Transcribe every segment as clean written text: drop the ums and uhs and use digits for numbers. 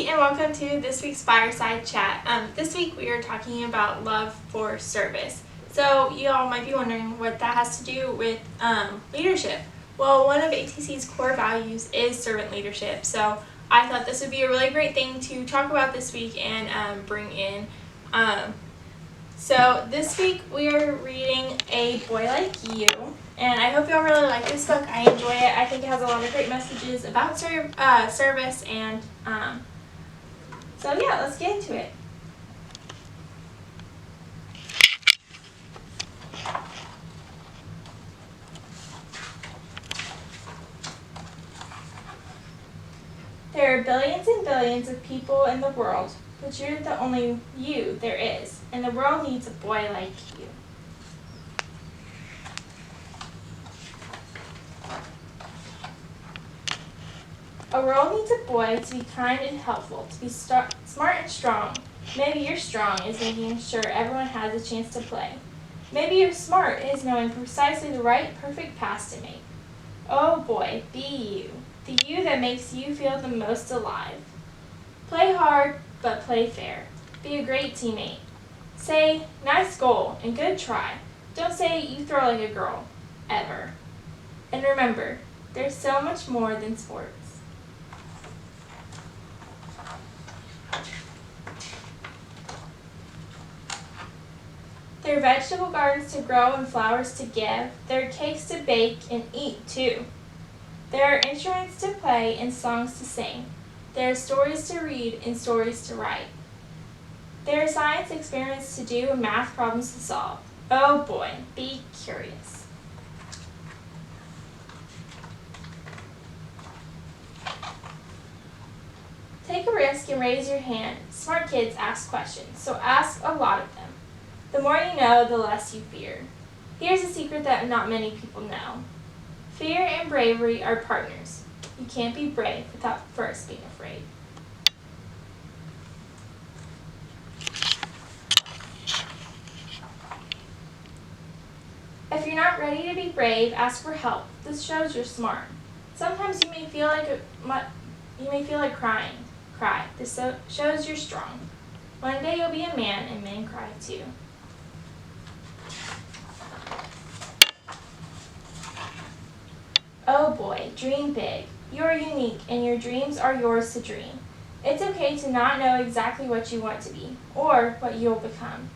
and welcome to this week's Fireside Chat. This week we are talking about love for service. So you all might be wondering what that has to do with leadership. Well, one of ATC's core values is servant leadership. So I thought this would be a really great thing to talk about this week and bring in. So this week we are reading A Boy Like You. And I hope y'all really like this book. I enjoy it. I think it has a lot of great messages about service and so yeah, let's get into it. There are billions and billions of people in the world, but you're the only you there is, and the world needs a boy like you. A world needs a boy to be kind and helpful, to be smart and strong. Maybe your strong is making sure everyone has a chance to play. Maybe your smart is knowing precisely the right, perfect pass to make. Oh boy, be you. The you that makes you feel the most alive. Play hard, but play fair. Be a great teammate. Say, nice goal and good try. Don't say you throw like a girl, ever. And remember, there's so much more than sports. There are vegetable gardens to grow and flowers to give. There are cakes to bake and eat, too. There are instruments to play and songs to sing. There are stories to read and stories to write. There are science experiments to do and math problems to solve. Oh boy, be curious. Take a risk and raise your hand. Smart kids ask questions, so ask a lot of them. The more you know, the less you fear. Here's a secret that not many people know. Fear and bravery are partners. You can't be brave without first being afraid. If you're not ready to be brave, ask for help. This shows you're smart. Sometimes you may feel like crying. Cry. This shows you're strong. One day you'll be a man, and men cry too. Oh boy, dream big. You're unique, and your dreams are yours to dream. It's okay to not know exactly what you want to be, or what you'll become.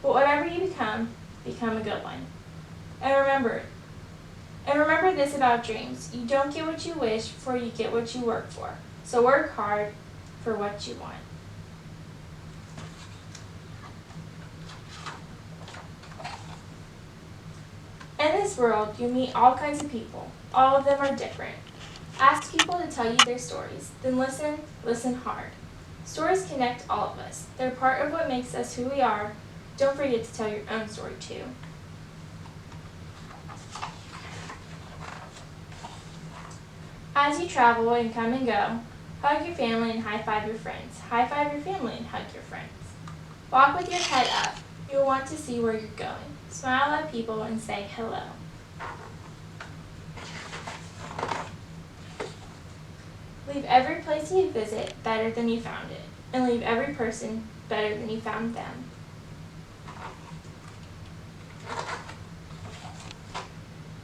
But whatever you become a good one. And remember this about dreams. You don't get what you wish for, you get what you work for. So work hard for what you want. In this world, you meet all kinds of people. All of them are different. Ask people to tell you their stories. Then listen hard. Stories connect all of us. They're part of what makes us who we are. Don't forget to tell your own story too. As you travel and come and go, hug your family and high-five your friends. High-five your family and hug your friends. Walk with your head up. You'll want to see where you're going. Smile at people and say hello. Leave every place you visit better than you found it, and leave every person better than you found them.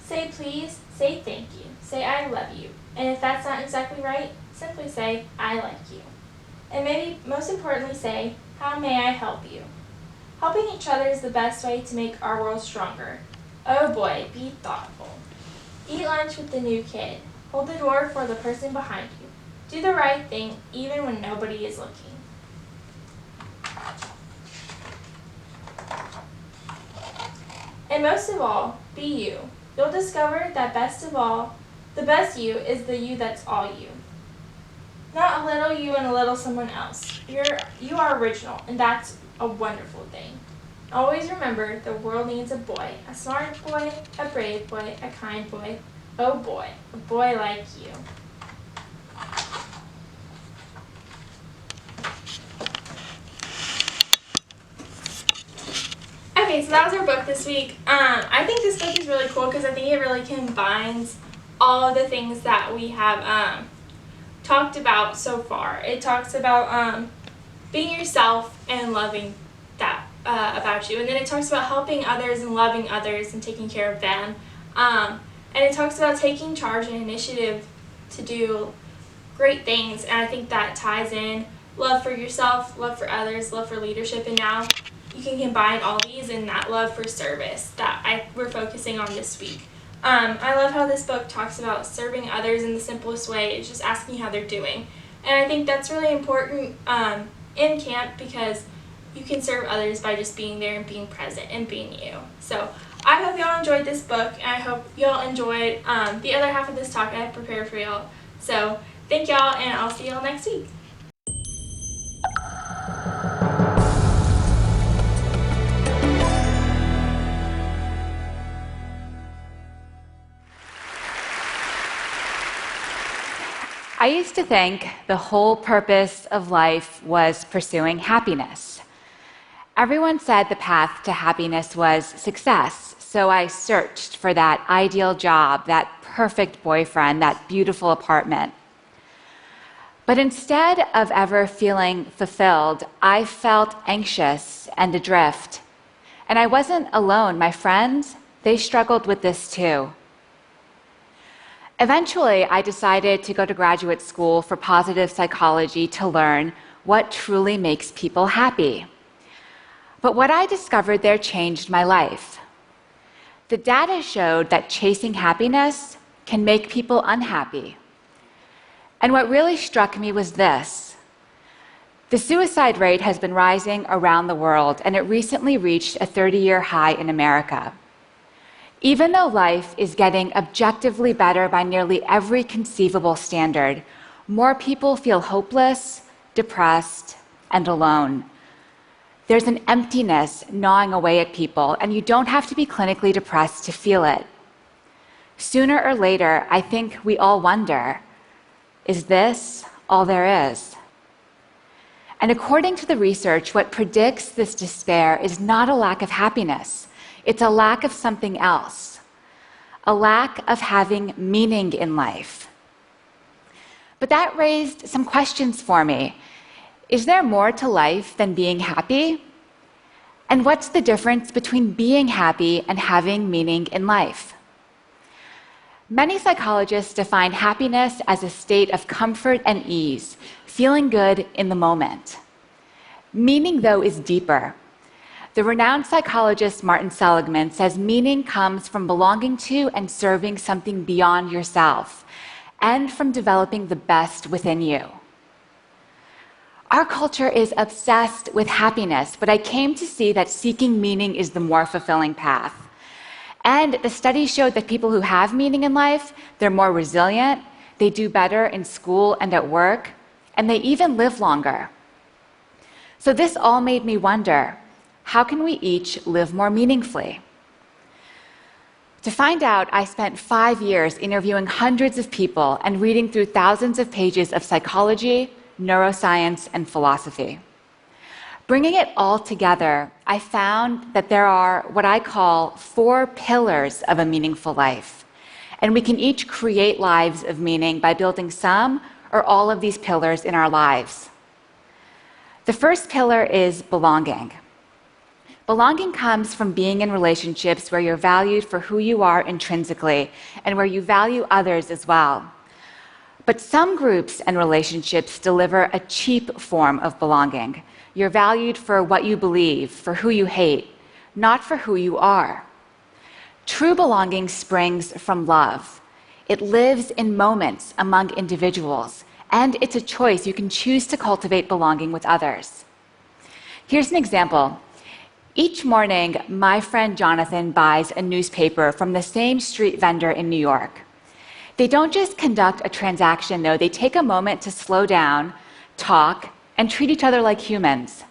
Say please, say thank you, say I love you, and if that's not exactly right, simply say I like you. And maybe most importantly say, how may I help you? Helping each other is the best way to make our world stronger. Oh boy, be thoughtful. Eat lunch with the new kid. Hold the door for the person behind you. Do the right thing even when nobody is looking. And most of all, be you. You'll discover that the best you is the you that's all you. Not a little you and a little someone else. You are original, and that's a wonderful thing. Always remember, the world needs a boy, a smart boy, a brave boy, a kind boy. Oh boy, a boy like you. Okay, so that was our book this week. I think this book is really cool because I think it really combines all of the things that we have talked about so far. It talks about being yourself and loving that about you. And then it talks about helping others and loving others and taking care of them. And it talks about taking charge and initiative to do great things. And I think that ties in love for yourself, love for others, love for leadership. And now you can combine all these in that love for service that we're focusing on this week. I love how this book talks about serving others in the simplest way. It's just asking how they're doing. And I think that's really important in camp because you can serve others by just being there and being present and being you. So I hope y'all enjoyed this book, and I hope y'all enjoyed the other half of this talk I have prepared for y'all. So thank y'all, and I'll see y'all next week. I used to think the whole purpose of life was pursuing happiness. Everyone said the path to happiness was success, so I searched for that ideal job, that perfect boyfriend, that beautiful apartment. But instead of ever feeling fulfilled, I felt anxious and adrift. And I wasn't alone. My friends, they struggled with this too. Eventually, I decided to go to graduate school for positive psychology to learn what truly makes people happy. But what I discovered there changed my life. The data showed that chasing happiness can make people unhappy. And what really struck me was this. The suicide rate has been rising around the world, and it recently reached a 30-year high in America. Even though life is getting objectively better by nearly every conceivable standard, more people feel hopeless, depressed, and alone. There's an emptiness gnawing away at people, and you don't have to be clinically depressed to feel it. Sooner or later, I think we all wonder, is this all there is? And according to the research, what predicts this despair is not a lack of happiness. It's a lack of something else, a lack of having meaning in life. But that raised some questions for me. Is there more to life than being happy? And what's the difference between being happy and having meaning in life? Many psychologists define happiness as a state of comfort and ease, feeling good in the moment. Meaning, though, is deeper. The renowned psychologist Martin Seligman says meaning comes from belonging to and serving something beyond yourself, and from developing the best within you. Our culture is obsessed with happiness, but I came to see that seeking meaning is the more fulfilling path. And the studies showed that people who have meaning in life, they're more resilient, they do better in school and at work, and they even live longer. So this all made me wonder, how can we each live more meaningfully? To find out, I spent 5 years interviewing hundreds of people and reading through thousands of pages of psychology, neuroscience, and philosophy. Bringing it all together, I found that there are what I call 4 pillars of a meaningful life. And we can each create lives of meaning by building some or all of these pillars in our lives. The first pillar is belonging. Belonging comes from being in relationships where you're valued for who you are intrinsically and where you value others as well. But some groups and relationships deliver a cheap form of belonging. You're valued for what you believe, for who you hate, not for who you are. True belonging springs from love. It lives in moments among individuals, and it's a choice. You can choose to cultivate belonging with others. Here's an example. Each morning, my friend Jonathan buys a newspaper from the same street vendor in New York. They don't just conduct a transaction, though. They take a moment to slow down, talk, and treat each other like humans.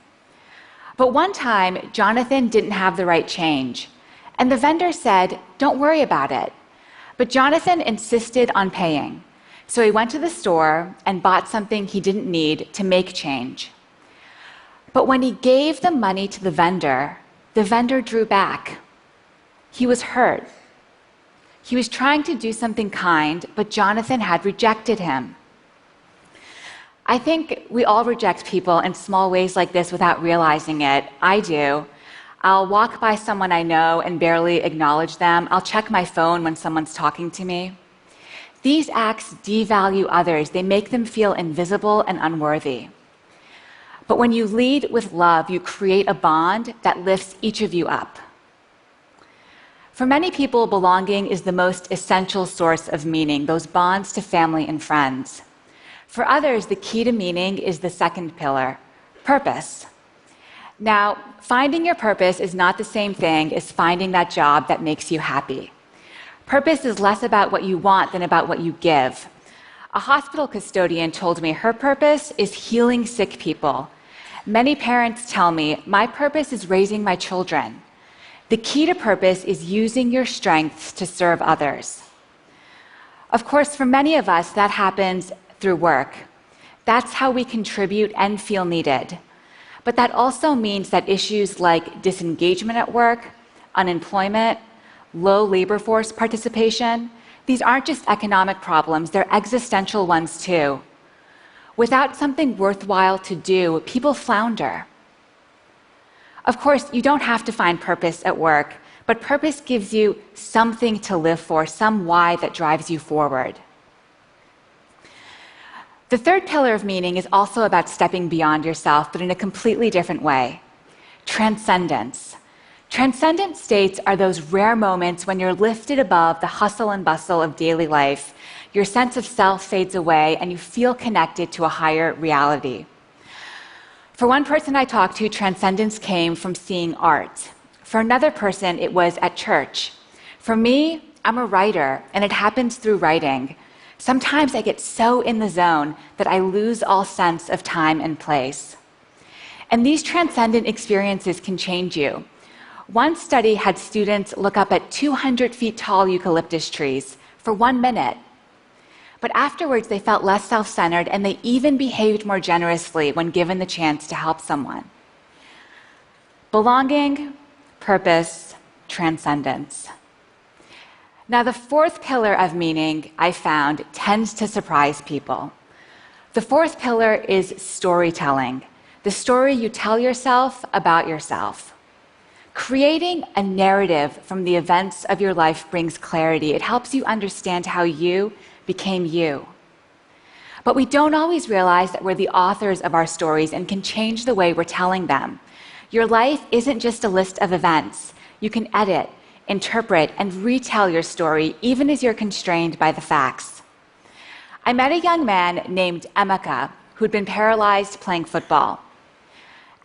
But one time, Jonathan didn't have the right change, and the vendor said, "Don't worry about it." But Jonathan insisted on paying, so he went to the store and bought something he didn't need to make change. But when he gave the money to the vendor drew back. He was hurt. He was trying to do something kind, but Jonathan had rejected him. I think we all reject people in small ways like this without realizing it. I do. I'll walk by someone I know and barely acknowledge them. I'll check my phone when someone's talking to me. These acts devalue others. They make them feel invisible and unworthy. But when you lead with love, you create a bond that lifts each of you up. For many people, belonging is the most essential source of meaning, those bonds to family and friends. For others, the key to meaning is the second pillar, purpose. Now, finding your purpose is not the same thing as finding that job that makes you happy. Purpose is less about what you want than about what you give. A hospital custodian told me her purpose is healing sick people. Many parents tell me, my purpose is raising my children. The key to purpose is using your strengths to serve others. Of course, for many of us, that happens through work. That's how we contribute and feel needed. But that also means that issues like disengagement at work, unemployment, low labor force participation, these aren't just economic problems, they're existential ones too. Without something worthwhile to do, people flounder. Of course, you don't have to find purpose at work, but purpose gives you something to live for, some why that drives you forward. The third pillar of meaning is also about stepping beyond yourself, but in a completely different way. Transcendence. Transcendent states are those rare moments when you're lifted above the hustle and bustle of daily life. Your sense of self fades away and you feel connected to a higher reality. For one person I talked to, transcendence came from seeing art. For another person, it was at church. For me, I'm a writer, and it happens through writing. Sometimes I get so in the zone that I lose all sense of time and place. And these transcendent experiences can change you. One study had students look up at 200 feet tall eucalyptus trees for 1 minute. But afterwards, they felt less self-centered, and they even behaved more generously when given the chance to help someone. Belonging, purpose, transcendence. Now, the fourth pillar of meaning, I found, tends to surprise people. The fourth pillar is storytelling, the story you tell yourself about yourself. Creating a narrative from the events of your life brings clarity. It helps you understand how you became you. But we don't always realize that we're the authors of our stories and can change the way we're telling them. Your life isn't just a list of events. You can edit, interpret, and retell your story, even as you're constrained by the facts. I met a young man named Emeka who'd been paralyzed playing football.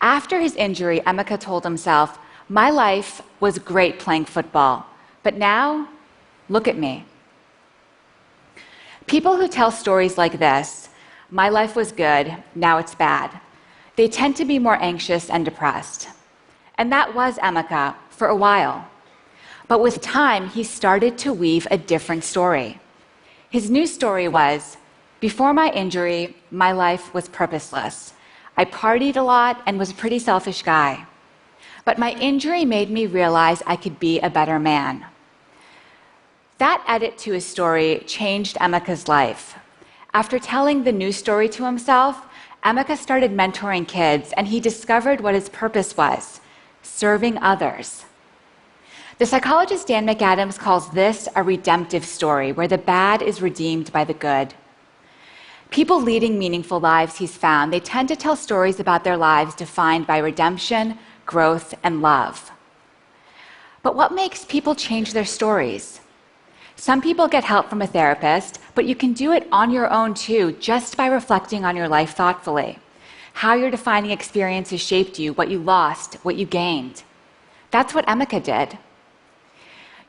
After his injury, Emeka told himself, "My life was great playing football, but now, look at me." People who tell stories like this, "My life was good, now it's bad," they tend to be more anxious and depressed. And that was Emeka for a while. But with time, he started to weave a different story. His new story was, "Before my injury, my life was purposeless. I partied a lot and was a pretty selfish guy. But my injury made me realize I could be a better man." That edit to his story changed Emeka's life. After telling the new story to himself, Emeka started mentoring kids, and he discovered what his purpose was: serving others. The psychologist Dan McAdams calls this a redemptive story, where the bad is redeemed by the good. People leading meaningful lives, he's found, they tend to tell stories about their lives defined by redemption, growth, and love. But what makes people change their stories? Some people get help from a therapist, but you can do it on your own too, just by reflecting on your life thoughtfully. How your defining experiences shaped you, what you lost, what you gained. That's what Emeka did.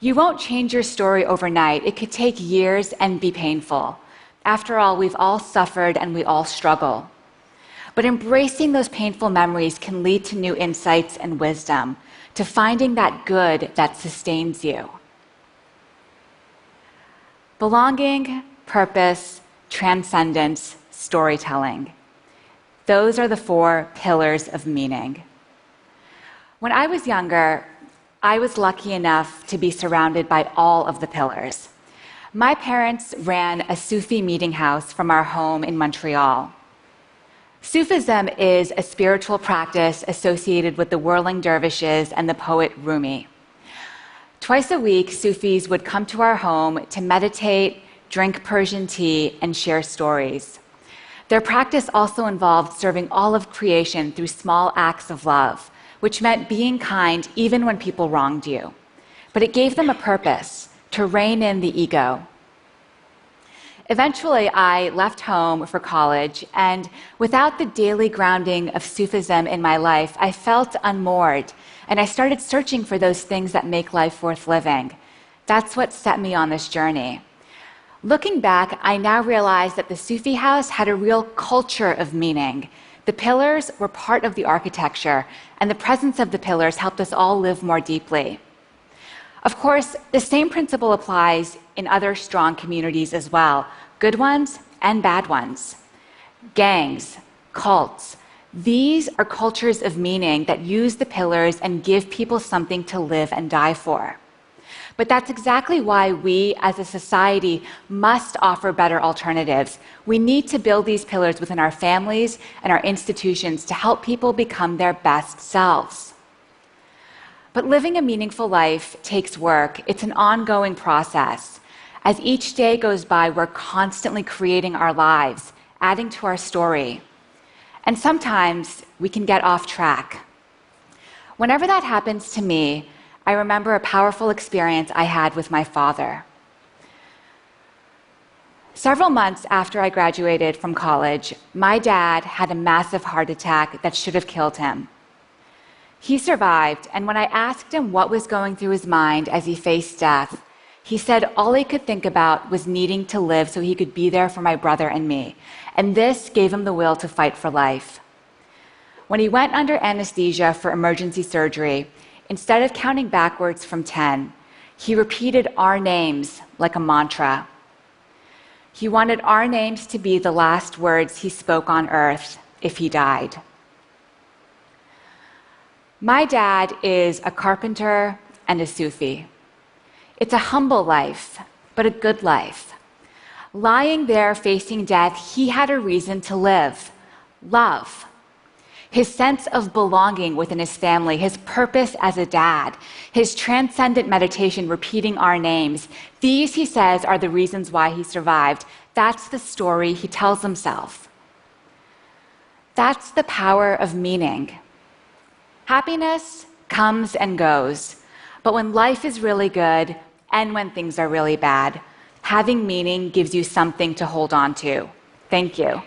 You won't change your story overnight. It could take years and be painful. After all, we've all suffered and we all struggle. But embracing those painful memories can lead to new insights and wisdom, to finding that good that sustains you. Belonging, purpose, transcendence, storytelling. Those are the 4 pillars of meaning. When I was younger, I was lucky enough to be surrounded by all of the pillars. My parents ran a Sufi meeting house from our home in Montreal. Sufism is a spiritual practice associated with the whirling dervishes and the poet Rumi. Twice a week, Sufis would come to our home to meditate, drink Persian tea, and share stories. Their practice also involved serving all of creation through small acts of love, which meant being kind even when people wronged you. But it gave them a purpose, to rein in the ego. Eventually, I left home for college, and without the daily grounding of Sufism in my life, I felt unmoored, and I started searching for those things that make life worth living. That's what set me on this journey. Looking back, I now realize that the Sufi house had a real culture of meaning. The pillars were part of the architecture, and the presence of the pillars helped us all live more deeply. Of course, the same principle applies in other strong communities as well, good ones and bad ones. Gangs, cults, these are cultures of meaning that use the pillars and give people something to live and die for. But that's exactly why we, as a society, must offer better alternatives. We need to build these pillars within our families and our institutions to help people become their best selves. But living a meaningful life takes work. It's an ongoing process. As each day goes by, we're constantly creating our lives, adding to our story. And sometimes we can get off track. Whenever that happens to me, I remember a powerful experience I had with my father. Several months after I graduated from college, my dad had a massive heart attack that should have killed him. He survived, and when I asked him what was going through his mind as he faced death, he said all he could think about was needing to live so he could be there for my brother and me, and this gave him the will to fight for life. When he went under anesthesia for emergency surgery, instead of counting backwards from 10, he repeated our names like a mantra. He wanted our names to be the last words he spoke on earth if he died. My dad is a carpenter and a Sufi. It's a humble life, but a good life. Lying there facing death, he had a reason to live: love. His sense of belonging within his family, his purpose as a dad, his transcendent meditation repeating our names, these, he says, are the reasons why he survived. That's the story he tells himself. That's the power of meaning. Happiness comes and goes, but when life is really good and when things are really bad, having meaning gives you something to hold on to. Thank you.